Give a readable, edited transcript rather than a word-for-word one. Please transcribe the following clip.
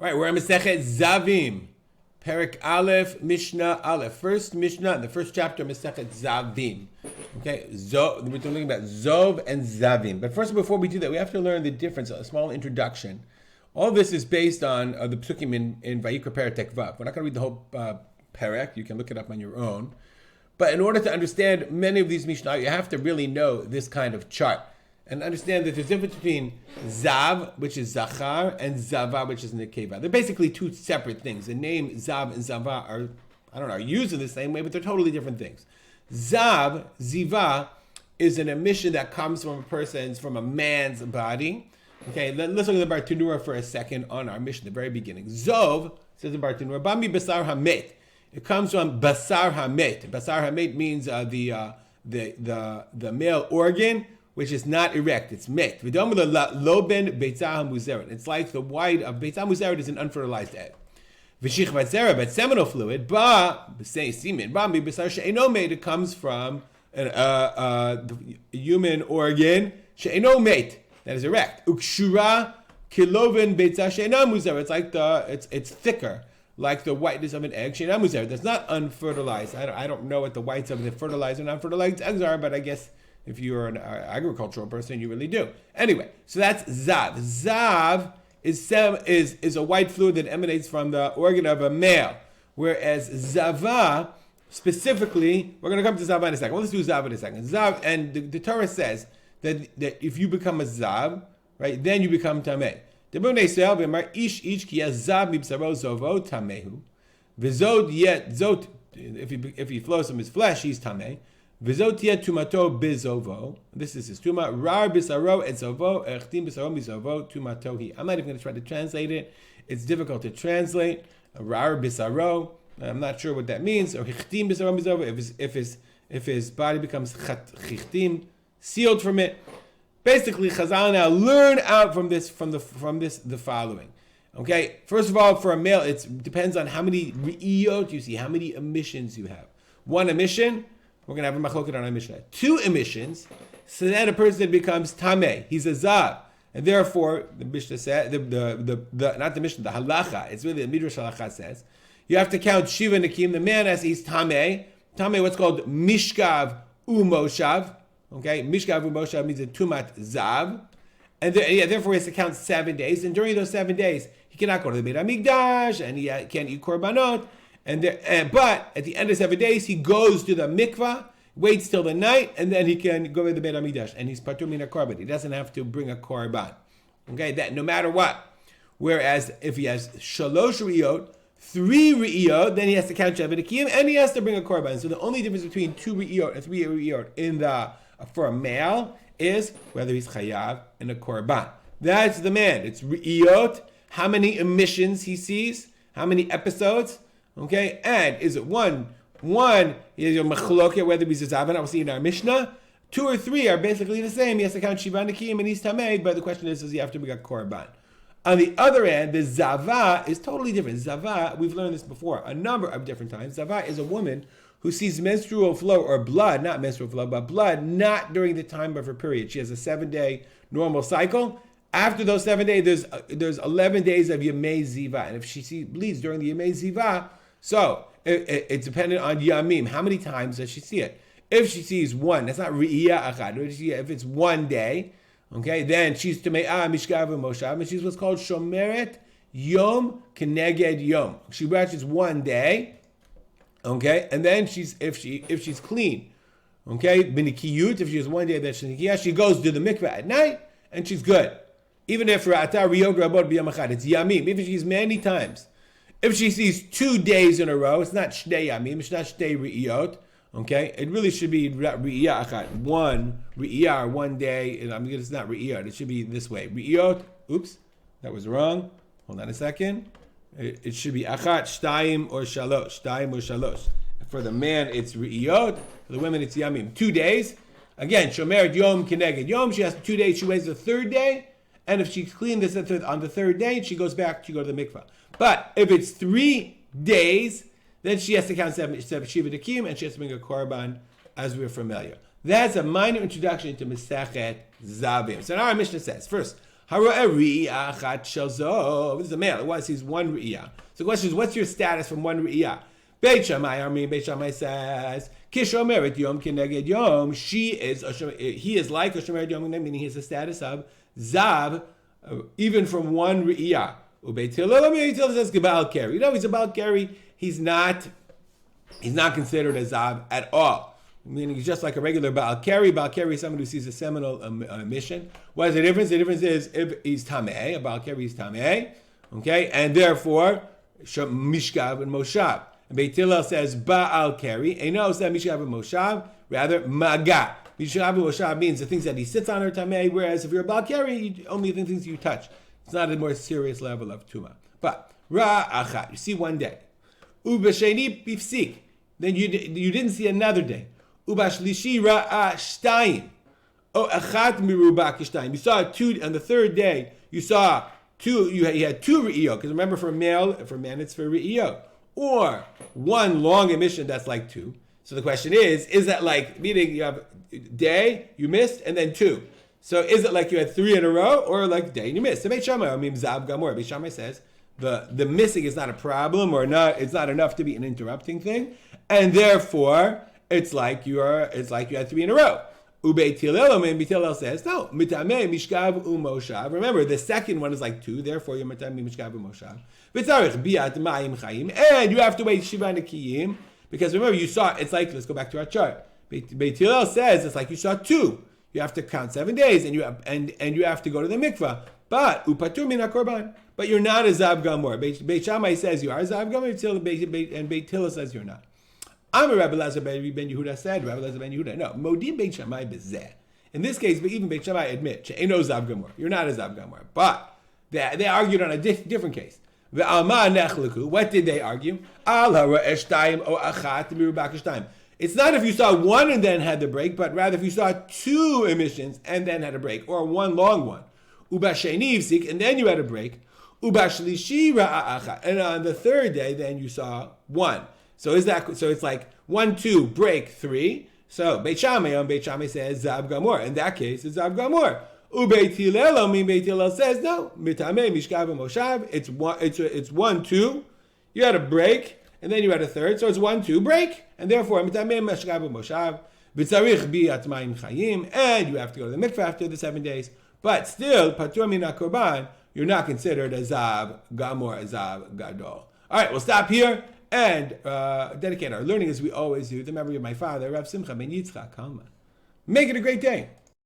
All right, we're on Masechet Zavim. Perek Aleph, Mishnah Aleph. First Mishnah in the first chapter of Masechet Zavim. Okay, we're talking about Zov and Zavim. But first, before we do that, we have to learn the difference, a small introduction. All this is based on the Psukim in Vayikra Perek Tekvav. We're not going to read the whole Perek. You can look it up on your own. But in order to understand many of these Mishnah, you have to really know this kind of chart. And understand that there's a difference between Zav, which is Zachar, and Zava, which is Nekeva. They're basically two separate things. The name Zav and Zava are used in the same way, but they're totally different things. Zav, Ziva, is an emission that comes from a man's body. Okay, let's look at the Bartanura for a second on our mission, the very beginning. Zov, says the Bartanura, Bami Basar Hamet. It comes from Basar Hamet. Basar Hamet means the male organ, which is not erect, it's met. It's like the white of Beitzah Muzeret is an unfertilized egg. V'shichvat zera, but seminal fluid, semen, it comes from the human organ, she'eno mate, that is erect. Ukshura kiloven Beitzah she'ena muzeret, it's like it's thicker, like the whiteness of an egg, she'ena muzeret, that's not unfertilized. I don't know what the whites of the fertilized and unfertilized eggs are, but I guess if you're an agricultural person, you really do. Anyway, so that's Zav. Zav is a white fluid that emanates from the organ of a male. Whereas Zava, specifically, we're going to come to Zav in a second. Well, let's do Zav in a second. Zav, and the Torah says that if you become a Zav, right, then you become Tameh. If he flows from his flesh, he's Tameh. Vizotia tumato bizovo. This is his tuma. Rar bisaro et zovo. Echtim bisaro bizovo tumatohi. I'm not even going to try to translate it. It's difficult to translate. Rar bisaro. I'm not sure what that means. Or echtim bisaro bizovo. If his body becomes chichtim, sealed from it. Basically, Chazal now learn out from this the following. Okay. First of all, for a male, it depends on how many re'iyot you see, how many emissions you have. One emission. We're going to have a machloket on our Mishnah. 2 emissions, so then a person becomes tameh. He's a zav. And therefore, the Mishnah said, not the Mishnah, the halacha, it's really the Midrash halacha says, you have to count Shiva Nakim, the man as he's tameh. Tameh, what's called mishkav umoshav. Okay, mishkav umoshav means a tumat zav. And therefore he has to count 7 days. And during those 7 days, he cannot go to the Beit HaMikdash, and he can't eat korbanot. But at the end of 7 days, he goes to the mikvah, waits till the night, and then he can go to the Beit HaMikdash, and he's patur min korban. He doesn't have to bring a korban. Okay, that no matter what. Whereas if he has shalosh re'iyot, 3 re'iyot, then he has to count Shevet Akiyim, and he has to bring a korban. So the only difference between 2 re'iyot and 3 re'iyot for a male is whether he's chayav and a korban. That's the man. It's re'iyot, how many emissions he sees, how many episodes. Okay, and is it one is your machloket, whether he's a zavan, we'll see in our Mishnah. 2 or 3 are basically the same. He has to count Shiva Nakim and he's tameh, but the question is, does he have to bring a korban? On the other end, the zava is totally different. Zava, we've learned this before a number of different times. Zava is a woman who sees menstrual flow or blood, not menstrual flow, but blood, not during the time of her period. She has a 7-day normal cycle. After those 7 days, there's 11 days of Yamei Ziva, and if she bleeds during the Yamei Ziva, so it's dependent on yamim. How many times does she see it? If she sees 1, that's not re'iyah achad. If it's 1 day, okay, then she's teme'ah mishkav u'moshav, and she's what's called shomeret yom keneged yom. She watches 1 day, okay, and then if she's clean, okay, b'nikiyut, if she has 1 day that she's nikiyah, she goes to the mikveh at night and she's good. Even if ra'ata riyod rabot b'yam achad, it's yamim. Even if she's many times. If she sees 2 days in a row, it's not shnei yamim, it's not shnei re'iyot, okay? It really should be re'iyah achat, 1 re'iyah, 1 day, and it's not re'iyot, it should be this way. Re'iyot, oops, that was wrong. Hold on a second. It should be achat, shtayim, or shalosh. For the man, it's re'iyot. For the women, it's yamim. 2 days. Again, shomeret yom keneged yom, she has 2 days, she waits the 3rd day, and if she's clean on the 3rd day, she goes back to go to the mikvah. But if it's 3 days, then she has to count 7 Shiva Nakim, and she has to bring a korban, as we're familiar. That's a minor introduction to Masechet Zavim. So now our Mishnah says, first, This is a male. It sees one re'iyah. So the question is, what's your status from one re'iyah? Beit Shammai says, Kishomeret Yom Kineged Yom. He is like a Shomeret Yom, meaning he has the status of Zav, even from one re'iyah. Beit Hillel says Gebal Keri. He's a Baal Keri. He's not considered a Zav at all. Meaning he's just like a regular Baal Keri. Baal Keri is someone who sees a seminal emission. What is the difference? The difference is if he's Tameh, a Baal Keri is Tameh, okay, and therefore Mishkav and Moshav. And Beit Hillel says Baal Keri. Eino said Mishkav and Moshav, rather Maga. Mishkav and Moshav means the things that he sits on are Tameh, whereas if you're a Baal Keri, only the things you touch. It's not a more serious level of Tumah. But Ra'achat, you see one day. Ubasheni Bifsik, then you didn't see another day. Ubashlishi Ra'ashtayim. Oh, Achat Miruba Kishtayim. You saw two on the third day. You saw two. You had two re'iyot. Because remember, for man, it's for re'iyot. Or one long emission that's like two. So the question is that like, meaning you have day, you missed, and then two. So is it like you had three in a row, or like day and you missed? So Beit Shammai, Zav Gamor. Beit Shammai says the missing is not a problem, or not. It's not enough to be an interrupting thing, and therefore it's like you had three in a row. Beit Hillel says no. Mitamei mishkav umoshav. Remember, the second one is like two. Therefore, you're mitamei mishkav umoshav. V'tzarich biat ma'im chayim, and you have to wait shiva nekiyim, because remember you saw. It's like, let's go back to our chart. Beit Hillel says it's like you saw two. You have to count 7 days, and you have to go to the mikvah. But upatur min hakorban. But you're not a zav gamor. Beit Shammai says you are a zav gamor, and Beit Hillel says you're not. I'm a Rabbi Elazar ben Yehuda said, Rabbi Elazar ben Yehuda. No, modim Beit Shammai bezeh. In this case, but even Beit Shammai admit, she'eno zav gamor. You're not a zav gamor. But they argued on a different case. What did they argue? Al ha'ra'eshtayim o achat mirubakishtayim. It's not if you saw one and then had the break, but rather if you saw two emissions and then had a break, or one long one. Uba sheni ivsik, and then you had a break. Uba shlishi ra'acha, and on the third day, then you saw one. So it's like 1, 2, break 3. So Beit Shammai says Zav Gamor. In that case, it's Zav Gamor. Beit Hillel says no. Mitamei mishkav moshav. It's 1, 2. You had a break, and then you had a third. So it's 1, 2, break, and therefore mitamei mishkav moshav. V'tzarich biat ma'im chayim, and you have to go to the mikveh after the 7 days. But still, patur min hakorban, you're not considered a Zav Gamor, a Zav Gadol. All right, we'll stop here and dedicate our learning as we always do. The memory of my father, Rav Simcha ben Yitzchak Kalman. Make it a great day.